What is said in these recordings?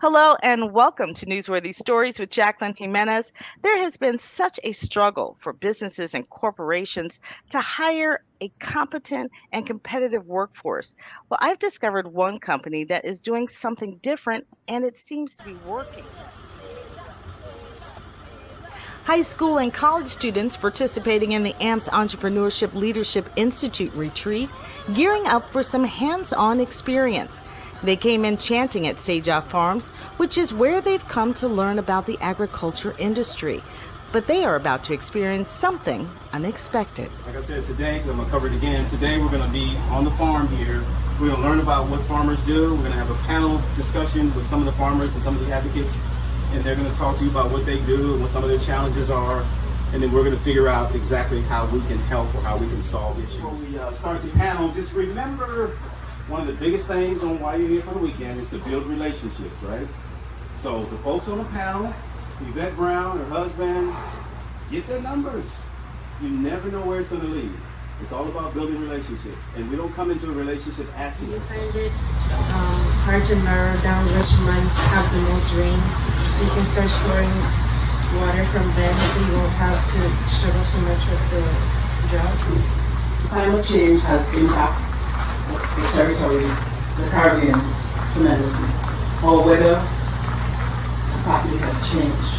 Hello and welcome to Newsworthy Stories with Jacqueline Jimenez. There has been such a struggle for businesses and corporations to hire a competent and competitive workforce. Well, I've discovered one company that is doing something different and it seems to be working. High school and college students participating in the AMPS Entrepreneurship Leadership Institute retreat, gearing up for some hands-on experience. They came in chanting at Seja Farms, which is where they've come to learn about the agriculture industry. But they are about to experience something unexpected. Like I said today, because I'm going to cover it again, today we're going to be on the farm here. We're going to learn about what farmers do. We're going to have a panel discussion with some of the farmers and some of the advocates, and they're going to talk to you about what they do and what some of their challenges are. And then we're going to figure out exactly how we can help or how we can solve issues. Before we start the panel, just remember one of the biggest things on why you're here for the weekend is to build relationships, right? So the folks on the panel, Yvette Brown, her husband, get their numbers. You never know where it's going to lead. It's all about building relationships. And we don't come into a relationship asking for something. You find it hard to narrow down which months have the most rain, so you can start storing water from then so you won't have to struggle so much with the drought. Climate change has impacted the territory, the Caribbean, tremendously. Our weather capacity has changed.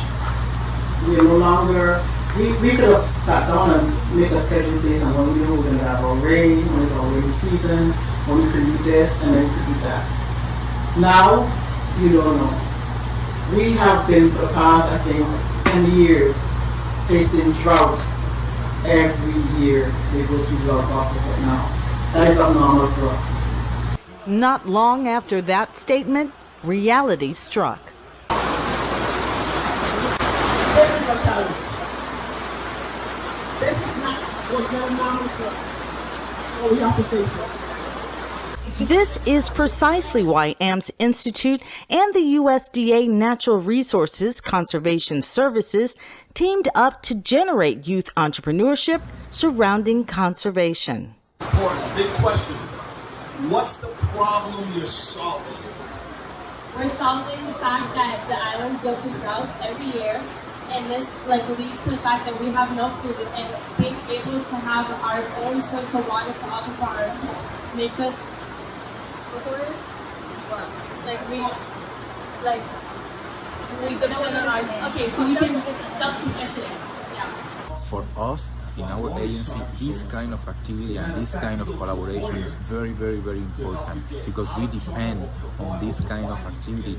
We are no longer, we could have sat down and make a schedule based on when we know we're going to have our rain, when it's our rainy season, when we can do this, and then we can do that. Now, you don't know. We have been for the past, I think, 10 years facing drought. Every year we go through drought process right now. That is abnormal for us. Not long after that statement, reality struck. This is a challenge. This is not what's normal for us. But we have to face it. This is precisely why AMPS Institute and the USDA Natural Resources Conservation Services teamed up to generate youth entrepreneurship surrounding conservation. Important, big question. What's the problem you're solving? We're solving the fact that the islands go through droughts every year, and this leads to the fact that we have no food, and being able to have our own source of water for all the farms makes us we depend on our so we can self-sufficient. Yeah. For us, in our agency, this kind of activity and this kind of collaboration is very, very, very important because we depend on this kind of activity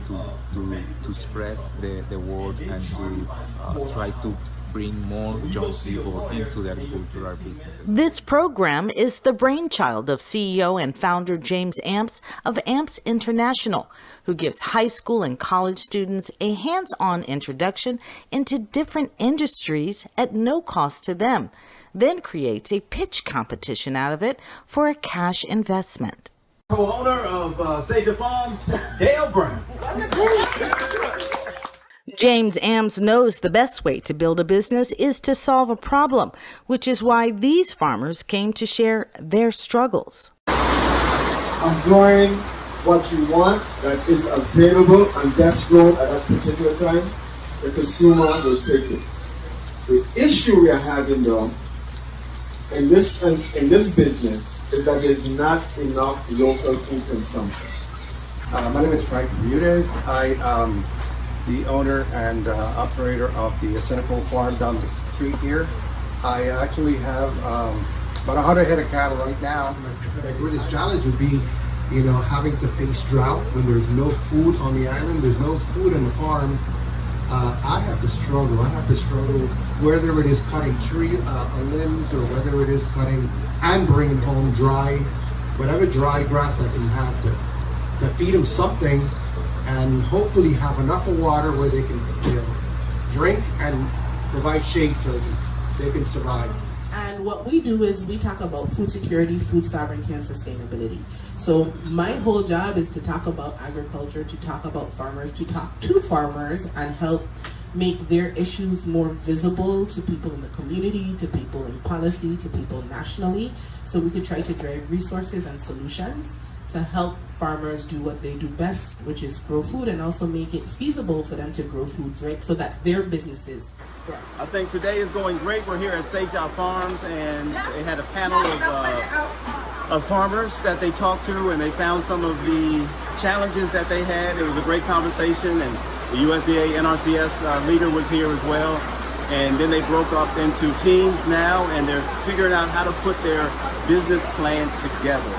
to spread the word and to try to bring more young people into the agricultural businesses. This program is the brainchild of CEO and founder James Amps of Amps International, who gives high school and college students a hands-on introduction into different industries at no cost to them, then creates a pitch competition out of it for a cash investment. co-owner of Seja Farms, Dale Brown. James Amps knows the best way to build a business is to solve a problem, which is why these farmers came to share their struggles. I'm growing what you want that is available and best grown at that particular time. The consumer will take it. The issue we are having though in this business is that there's not enough local food consumption. My name is Frank Bermudez. I am the owner and operator of the Senecal farm down the street here. I actually have about 100 head of cattle right now. The greatest challenge would be, having to face drought when there's no food on the island, there's no food on the farm. I have to struggle. Whether it is cutting tree limbs or whether it is cutting and bringing home whatever dry grass I can have to feed them something and hopefully have enough of water where they can drink and provide shade so they can survive. And what we do is we talk about food security, food sovereignty, and sustainability. So my whole job is to talk about agriculture, to talk about farmers, to talk to farmers and help make their issues more visible to people in the community, to people in policy, to people nationally, so we could try to drive resources and solutions to help farmers do what they do best, which is grow food, and also make it feasible for them to grow foods, right? So that their businesses grow. I think today is going great. We're here at Sage Farms, and they had a panel of farmers that they talked to, and they found some of the challenges that they had. It was a great conversation, and the USDA NRCS leader was here as well. And then they broke up into teams now, and they're figuring out how to put their business plans together.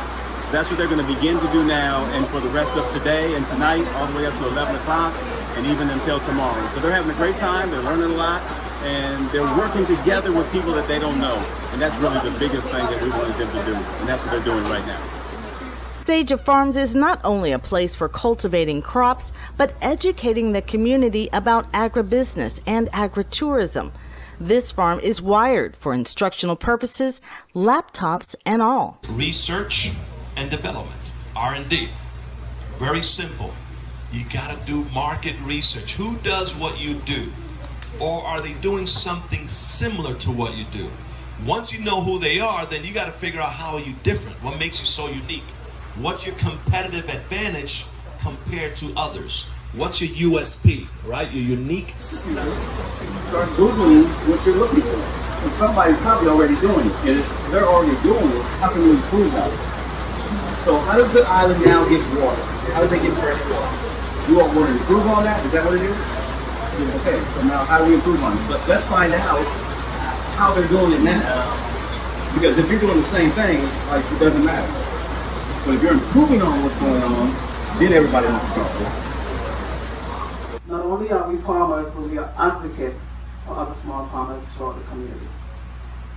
That's what they're going to begin to do now, and for the rest of today and tonight, all the way up to 11 o'clock, and even until tomorrow. So they're having a great time, they're learning a lot, and they're working together with people that they don't know. And that's really the biggest thing that we wanted them to do, and that's what they're doing right now. Sage Farms is not only a place for cultivating crops, but educating the community about agribusiness and agritourism. This farm is wired for instructional purposes, laptops and all. Research and development, R&D. Very simple. You gotta do market research. Who does what you do? Or are they doing something similar to what you do? Once you know who they are, then you gotta figure out how are you different? What makes you so unique? What's your competitive advantage compared to others? What's your USP, right? Your unique selling. Start Googling what you're looking for. And somebody's probably already doing it. And if they're already doing it, how can you improve that? So how does the island now get water? How do they get fresh water? You all want to improve on that? Is that what it is? Okay, so now how do we improve on it? But let's find out how they're doing it now. Because if you're doing the same thing, it's like it doesn't matter. But if you're improving on what's going on, then everybody wants to go. Not only are we farmers, but we are advocates for other small farmers throughout the community.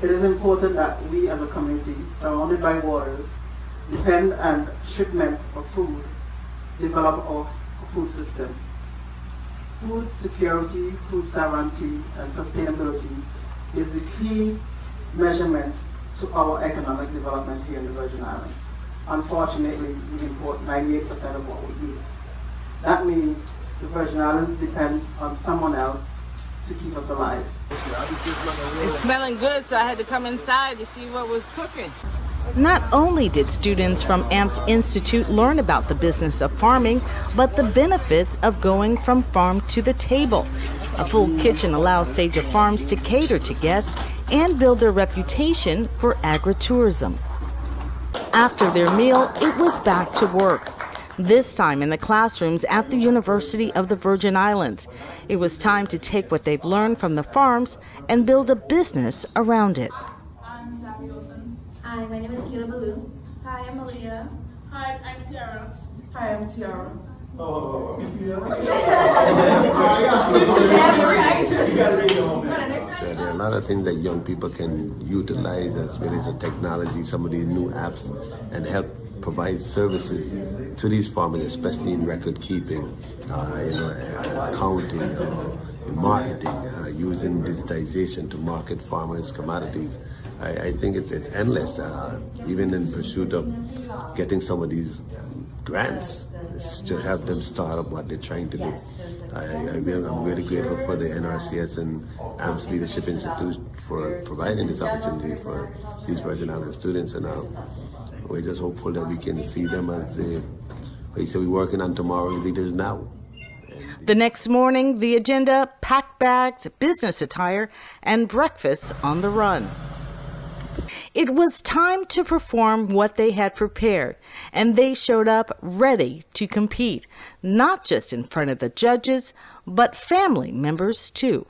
It is important that we as a community, surrounded by waters, depend on shipment of food, develop a food system. Food security, food sovereignty, and sustainability is the key measurements to our economic development here in the Virgin Islands. Unfortunately, we import 98% of what we eat. That means the Virgin Islands depends on someone else to keep us alive. It's smelling good, so I had to come inside to see what was cooking. Not only did students from AMPS Institute learn about the business of farming, but the benefits of going from farm to the table. A full kitchen allows Sage Farms to cater to guests and build their reputation for agritourism. After their meal, it was back to work. This time in the classrooms at the University of the Virgin Islands. It was time to take what they've learned from the farms and build a business around it. I'm Zabby Wilson. Hi, my name is Kayla Baloo. Hi, I'm Malia. Hi, I'm Tiara. Hi, I'm Tiara. So there are a lot of things that young people can utilize as well as the technology, some of these new apps, and help provide services to these farmers, especially in record keeping, accounting, in marketing, using digitization to market farmers' commodities. I think it's endless, even in pursuit of getting some of these grants to help them start up what they're trying to do. I'm really grateful for the NRCS and AMPS Leadership Institute for providing this opportunity for these Virgin Island students, and we're just hopeful that we can see them as we're working on tomorrow's leaders now. The next morning, the agenda: packed bags, business attire, and breakfast on the run. It was time to perform what they had prepared, and they showed up ready to compete, not just in front of the judges, but family members too.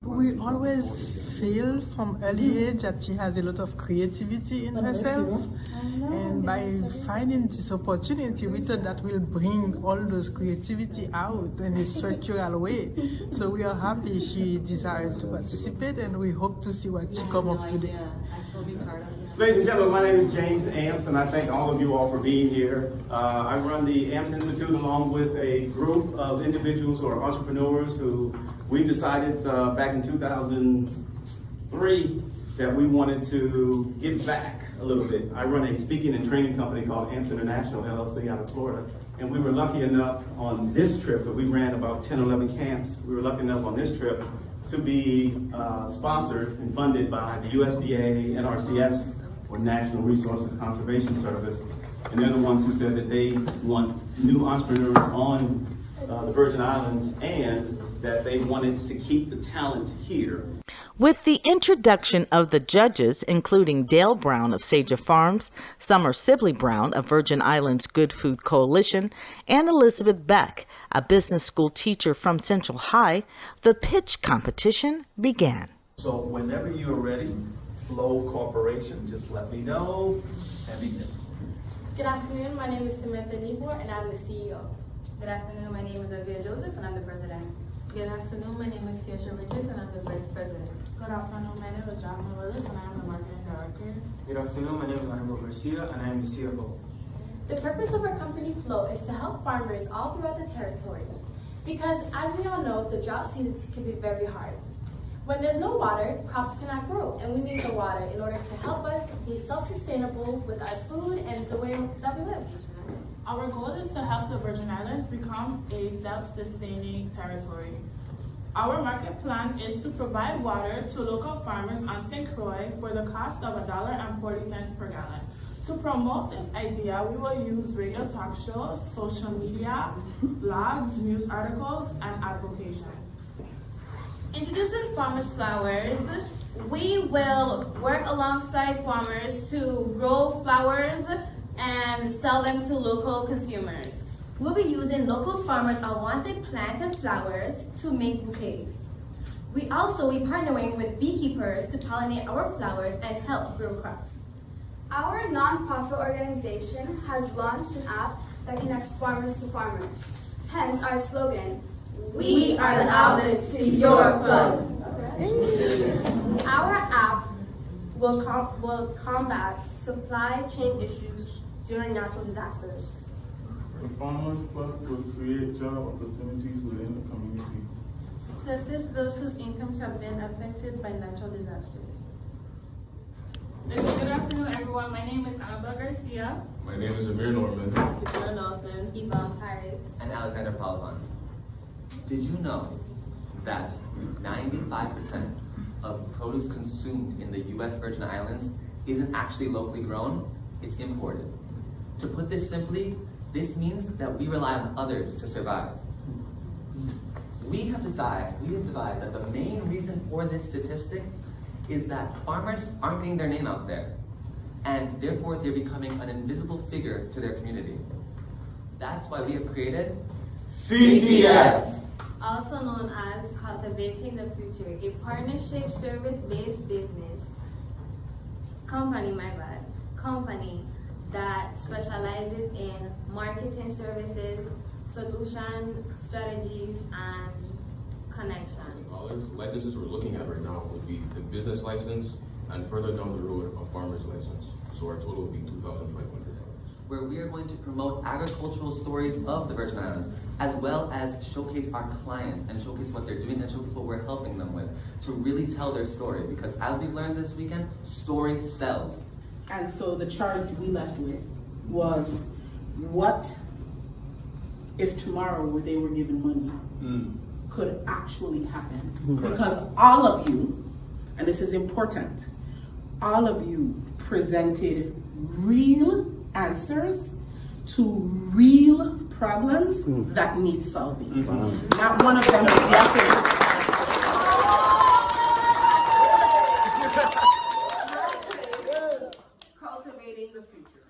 We always feel from early age that she has a lot of creativity in herself, and by finding this opportunity, we thought that will bring all those creativity out in a structural way. So we are happy she decided to participate, and we hope to see what she come up today. Ladies and gentlemen, my name is James Amps, and I thank all of you all for being here. I run the AMPS Institute along with a group of individuals who are entrepreneurs who we decided back in 2003 that we wanted to give back a little bit. I run a speaking and training company called AMPS International LLC out of Florida, and we were lucky enough on this trip, that we ran about 10 or 11 camps. We were lucky enough on this trip to be sponsored and funded by the USDA, NRCS, or National Resources Conservation Service, and they're the ones who said that they want new entrepreneurs on the Virgin Islands, and that they wanted to keep the talent here. With the introduction of the judges, including Dale Brown of Saja Farms, Summer Sibley Brown of Virgin Islands Good Food Coalition, and Elizabeth Beck, a business school teacher from Central High, the pitch competition began. So whenever you are ready, Flow Corporation, just let me know and begin. Good afternoon, my name is Samantha Nibor and I'm the CEO. Good afternoon, my name is Olivia Joseph and I'm the president. Good afternoon, my name is Keisha Richards and I'm the vice president. Good afternoon, my name is John Willis and I am the marketing director. Good afternoon, my name is Anibal Garcia and I am the CFO. The purpose of our company Flow is to help farmers all throughout the territory. Because as we all know, the drought seasons can be very hard. When there's no water, crops cannot grow, and we need the water in order to help us be self-sustainable with our food and the way that we live. Our goal is to help the Virgin Islands become a self-sustaining territory. Our market plan is to provide water to local farmers on St. Croix for the cost of $1.40 per gallon. To promote this idea, we will use radio talk shows, social media, blogs, news articles, and advocacy. Introducing Farmers Flowers, we will work alongside farmers to grow flowers and sell them to local consumers. We'll be using local farmers' unwanted plants and flowers to make bouquets. We also will be partnering with beekeepers to pollinate our flowers and help grow crops. Our nonprofit organization has launched an app that connects farmers to farmers. Hence our slogan, "We are the outlet to your plug." Our app will combat supply chain issues during natural disasters. The Farmers Club will create job opportunities within the community to assist those whose incomes have been affected by natural disasters. Good afternoon, everyone. My name is Annabelle Garcia. My name is Amir Norman. Victoria Nelson, Yvonne Paris, and Alexander Palavon. Did you know that 95% of produce consumed in the U.S. Virgin Islands isn't actually locally grown? It's imported. To put this simply, this means that we rely on others to survive. We have decided that the main reason for this statistic is that farmers aren't getting their name out there, and therefore they're becoming an invisible figure to their community. That's why we have created CTF, also known as Cultivating the Future, a partnership service-based business company that specializes in marketing services, solution strategies, and connection. Licenses we're looking at right now would be the business license and further down the road a farmer's license. So our total would be $2,500. Where we are going to promote agricultural stories of the Virgin Islands, as well as showcase our clients and showcase what they're doing and showcase what we're helping them with to really tell their story. Because as we've learned this weekend, story sells. And so the charge we left with was, what if tomorrow they were given money could actually happen? Correct. Because all of you, and this is important, all of you presented real answers to real problems that need solving. Not one of them was yes. Cultivating the future.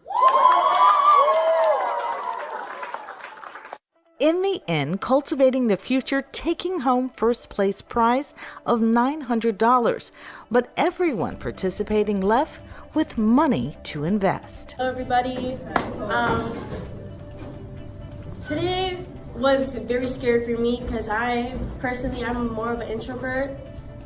In the end, Cultivating the Future taking home first place prize of $900, but everyone participating left with money to invest. Hello everybody. Today was very scary for me because I'm more of an introvert,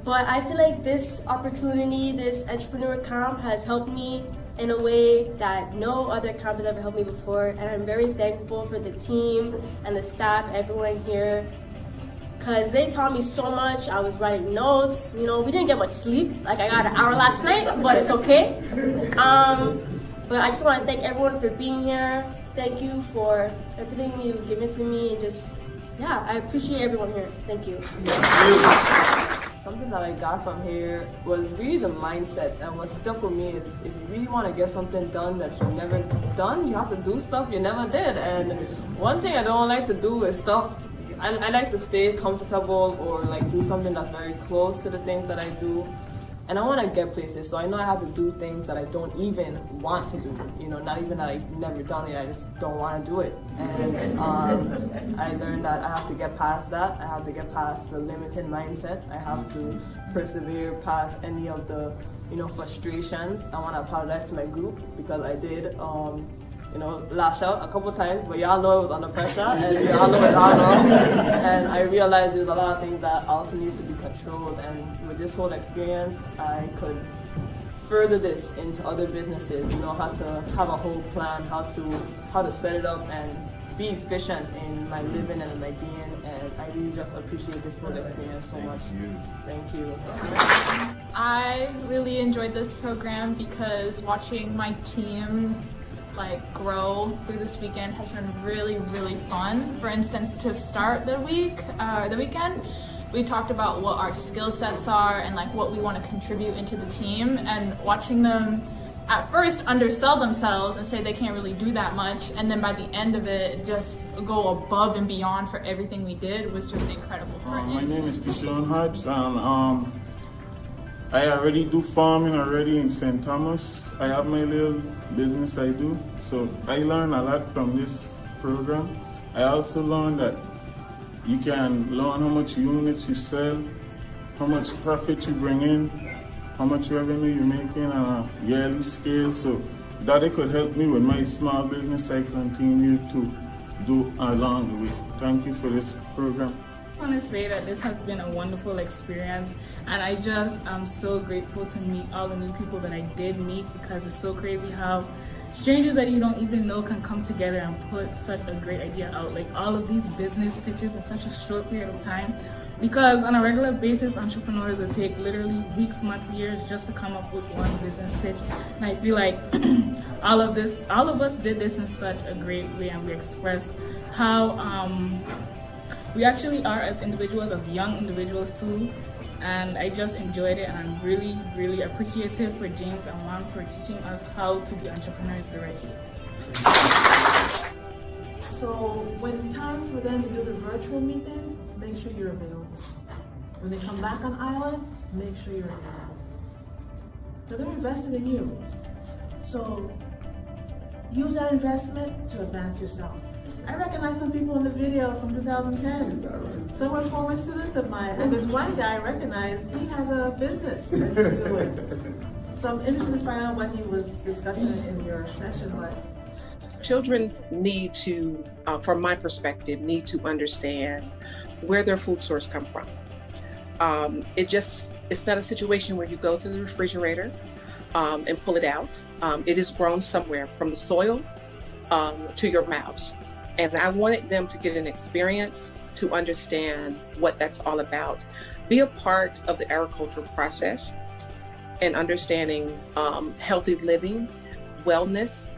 but I feel like this opportunity, this entrepreneur camp has helped me in a way that no other camp has ever helped me before, and I'm very thankful for the team and the staff, everyone here, because they taught me so much. I was writing notes, we didn't get much sleep, like I got an hour last night, but it's okay. But I just want to thank everyone for being here. Thank you for everything you've given to me, and I appreciate everyone here. Thank you. something that I got from here was really the mindsets, and what stuck with me is if you really want to get something done that you've never done, you have to do stuff you never did. And one thing I don't like to do is stuff, I like to stay comfortable or like do something that's very close to the things that I do. And I want to get places, so I know I have to do things that I don't even want to do. You know, not even that I've never done it, I just don't want to do it. And I learned that I have to get past that. I have to get past the limited mindset. I have to persevere past any of the, frustrations. I want to apologize to my group because I did, lash out a couple times, but y'all know it was under pressure, and y'all know it's all wrong. And I realized there's a lot of things that also needs to be controlled, and with this whole experience, I could further this into other businesses, how to have a whole plan, how to set it up and be efficient in my living and in my being, and I really just appreciate this whole experience so much. Thank you. I really enjoyed this program because watching my team grow through this weekend has been really, really fun. For instance, to start the weekend, we talked about what our skill sets are and what we want to contribute into the team, and watching them at first undersell themselves and say they can't really do that much, and then by the end of it just go above and beyond for everything we did was just incredible. My name is Kishon Hodge, and I already do farming already in St. Thomas. I have my little business I do, so I learned a lot from this program. I also learned that you can learn how much units you sell, how much profit you bring in, how much revenue you're making on a yearly scale, so that it could help me with my small business I continue to do along the way. Thank you for this program. I want to say that this has been a wonderful experience, and I just am so grateful to meet all the new people that I did meet, because it's so crazy how strangers that you don't even know can come together and put such a great idea out, all of these business pitches in such a short period of time, because on a regular basis entrepreneurs would take literally weeks, months, years just to come up with one business pitch, and I feel like all of us did this in such a great way, and we expressed how we actually are as individuals, as young individuals too, and I just enjoyed it, and I'm really, really appreciative for James and Mom for teaching us how to be entrepreneurs the right way. So when it's time for them to do the virtual meetings, make sure you're available. When they come back on island, make sure you're available. Because they're invested in you. So use that investment to advance yourself. I recognize some people in the video from 2010. Some were former students of mine, and there's one guy I recognize, he has a business that he's doing. So I'm interested to find out what he was discussing in your session. But children need to, from my perspective, need to understand where their food source come from. It's not a situation where you go to the refrigerator and pull it out. It is grown somewhere from the soil to your mouths. And I wanted them to get an experience to understand what that's all about. Be a part of the agricultural process and understanding healthy living, wellness,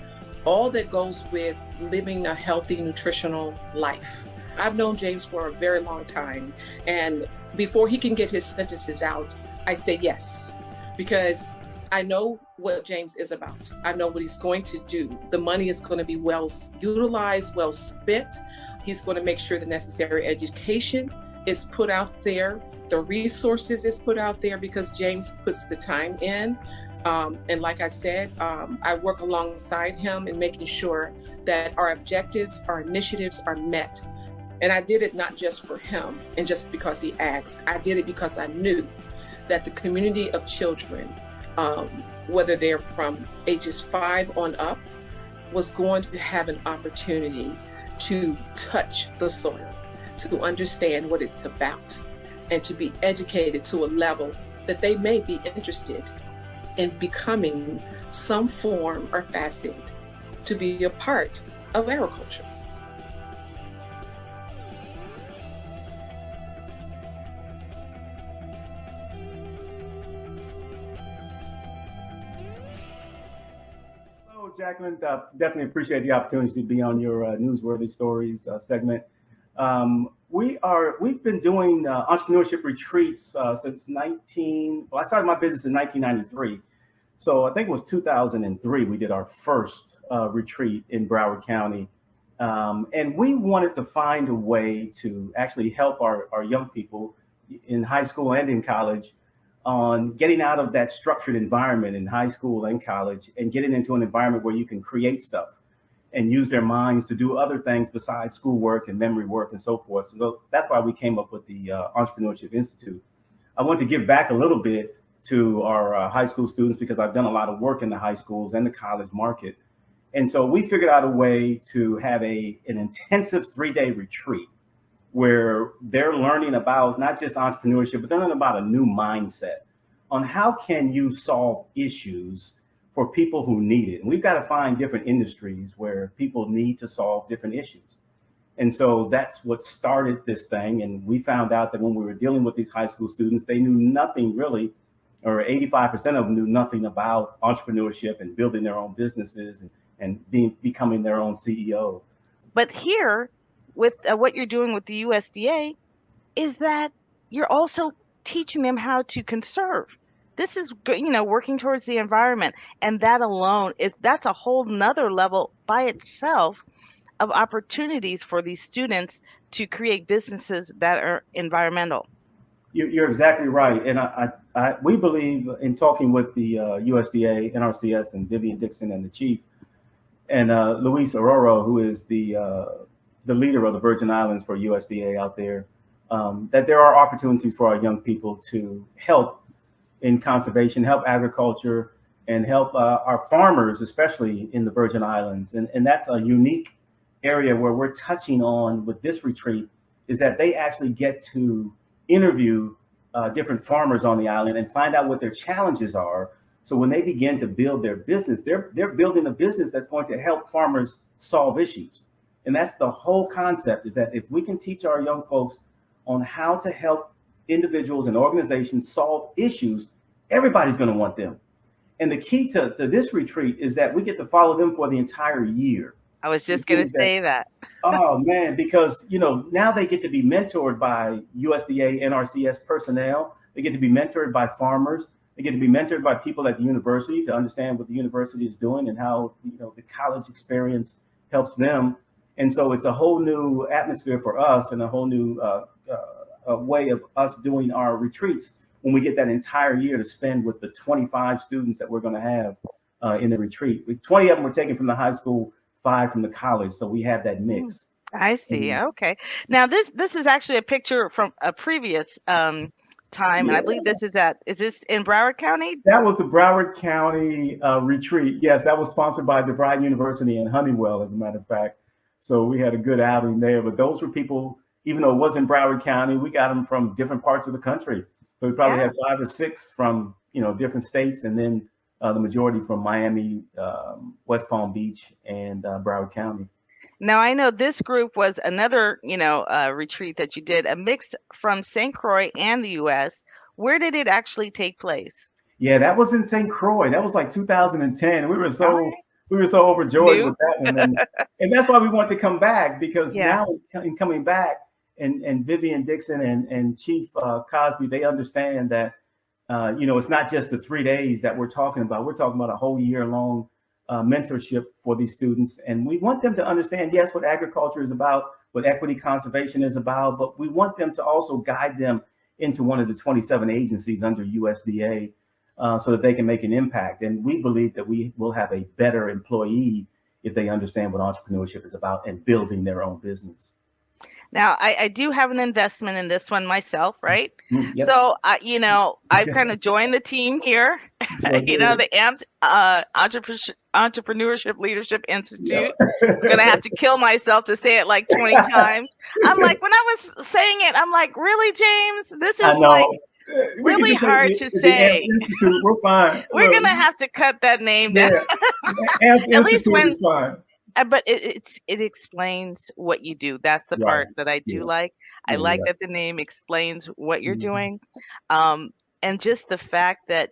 all that goes with living a healthy, nutritional life. I've known James for a very long time, and before he can get his sentences out, I say yes, because I know what James is about. I know what he's going to do. The money is going to be well utilized, well spent. He's going to make sure the necessary education is put out there, the resources is put out there, because James puts the time in. And like I said, I work alongside him in making sure that our objectives, our initiatives are met. And I did it not just for him and just because he asked. I did it because I knew that the community of children, whether they're from ages 5 on up, was going to have an opportunity to touch the soil, to understand what it's about, and to be educated to a level that they may be interested in becoming some form or facet to be a part of agriculture. Jacqueline, definitely appreciate the opportunity to be on your Newsworthy Stories segment. We've been doing entrepreneurship retreats since I started my business in 1993. So I think it was 2003 we did our first retreat in Broward County. And we wanted to find a way to actually help our young people in high school and in college on getting out of that structured environment in high school and college and getting into an environment where you can create stuff and use their minds to do other things besides schoolwork and memory work and so forth. So that's why we came up with the Entrepreneurship Institute. I want to give back a little bit to our high school students because I've done a lot of work in the high schools and the college market. And so we figured out a way to have an intensive 3-day retreat where they're learning about not just entrepreneurship, but they're learning about a new mindset on how can you solve issues for people who need it. And we've got to find different industries where people need to solve different issues. And so that's what started this thing. And we found out that when we were dealing with these high school students, they knew nothing really, or 85% of them knew nothing about entrepreneurship and building their own businesses and becoming their own CEO. But here, with what you're doing with the USDA, is that you're also teaching them how to conserve. This is, working towards the environment. And that alone that's a whole nother level by itself of opportunities for these students to create businesses that are environmental. You're exactly right. And we believe in talking with the USDA, NRCS, and Vivian Dixon and the chief, and Luis Aurora, who is the leader of the Virgin Islands for USDA out there, that there are opportunities for our young people to help in conservation, help agriculture, and help our farmers, especially in the Virgin Islands. And that's a unique area where we're touching on with this retreat, is that they actually get to interview different farmers on the island and find out what their challenges are. So when they begin to build their business, they're building a business that's going to help farmers solve issues. And that's the whole concept, is that if we can teach our young folks on how to help individuals and organizations solve issues, everybody's going to want them. And the key to this retreat is that we get to follow them for the entire year. I was just going to say that. Oh man, because now they get to be mentored by USDA, NRCS personnel. They get to be mentored by farmers. They get to be mentored by people at the university to understand what the university is doing and how the college experience helps them. And so it's a whole new atmosphere for us and a whole new way of us doing our retreats when we get that entire year to spend with the 25 students that we're going to have in the retreat. 20 of them were taken from the high school, 5 from the college. So we have that mix. I see. Okay. Now this is actually a picture from a previous time. And I believe is this in Broward County? That was the Broward County retreat. Yes, that was sponsored by DeVry University and Honeywell, as a matter of fact. So we had a good outing there. But those were people, even though it wasn't Broward County, we got them from different parts of the country. So we probably had 5 or 6 from different states, and then the majority from Miami, West Palm Beach, and Broward County. Now I know this group was another retreat that you did, a mix from St. Croix and the U.S. Where did it actually take place? Yeah, that was in St. Croix. That was like 2010. We were so overjoyed with that one, and that's why we wanted to come back, because now in coming back, and Vivian Dixon and Chief Cosby, they understand that it's not just the 3 days that we're talking about. We're talking about a whole year long mentorship for these students, and we want them to understand, yes, what agriculture is about, what equity conservation is about, but we want them to also guide them into one of the 27 agencies under USDA so that they can make an impact. And we believe that we will have a better employee if they understand what entrepreneurship is about and building their own business. Now, I do have an investment in this one myself, right? Yep. So, I've kind of joined the team here, the AMPS Entrepreneurship Leadership Institute. I'm going to have to kill myself to say it like 20 times. I'm like, when I was saying it, I'm like, really, James? This is like really hard to say. Institute, we're fine. We're going to have to cut that name down. AMPS Institute is fine. But it explains what you do. That's the part that I do like. I like that the name explains what you're doing. And just the fact that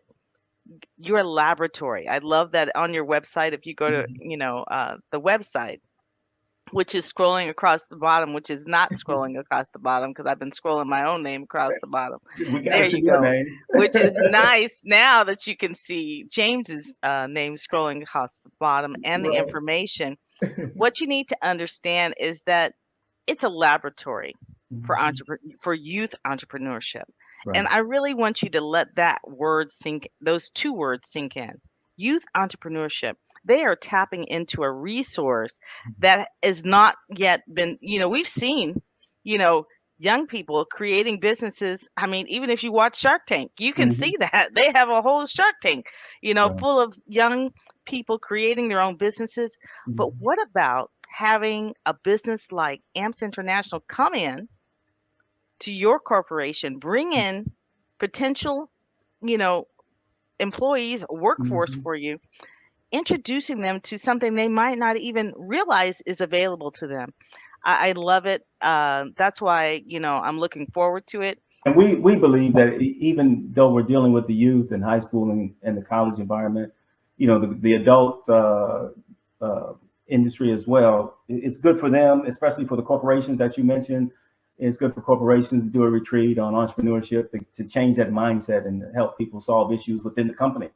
you're a laboratory. I love that on your website. If you go to, the website, which is scrolling across the bottom, which is not scrolling across the bottom because I've been scrolling my own name across the bottom. We got There to see you your go. name. Which is nice now that you can see James's name scrolling across the bottom and the Right. information. What you need to understand is that it's a laboratory for for youth entrepreneurship. Right. And I really want you to let those two words sink in. Youth entrepreneurship. They are tapping into a resource that has not yet been, we've seen, you know, young people creating businesses. I mean, even if you watch Shark Tank, you can see that they have a whole Shark Tank, Right. full of young people creating their own businesses. But what about having a business like AMPS International come in to your corporation, bring in potential, you know, employees, workforce for you, introducing them to something they might not even realize is available to them. I love it. That's why, I'm looking forward to it. And we believe that even though we're dealing with the youth and high school and the college environment, the adult industry as well, it's good for them, especially for the corporations that you mentioned. It's good for corporations to do a retreat on entrepreneurship to change that mindset and help people solve issues within the company.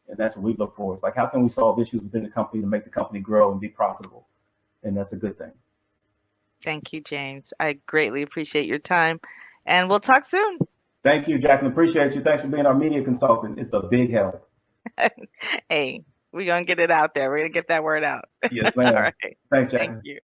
And that's what we look for. It's like, how can we solve issues within the company to make the company grow and be profitable? And that's a good thing. Thank you, James. I greatly appreciate your time, and we'll talk soon. Thank you, Jacqueline. Appreciate you. Thanks for being our media consultant. It's a big help. Hey, we're going to get it out there. We're going to get that word out. Yes, ma'am. All right. Thanks, Jacqueline. Thank you.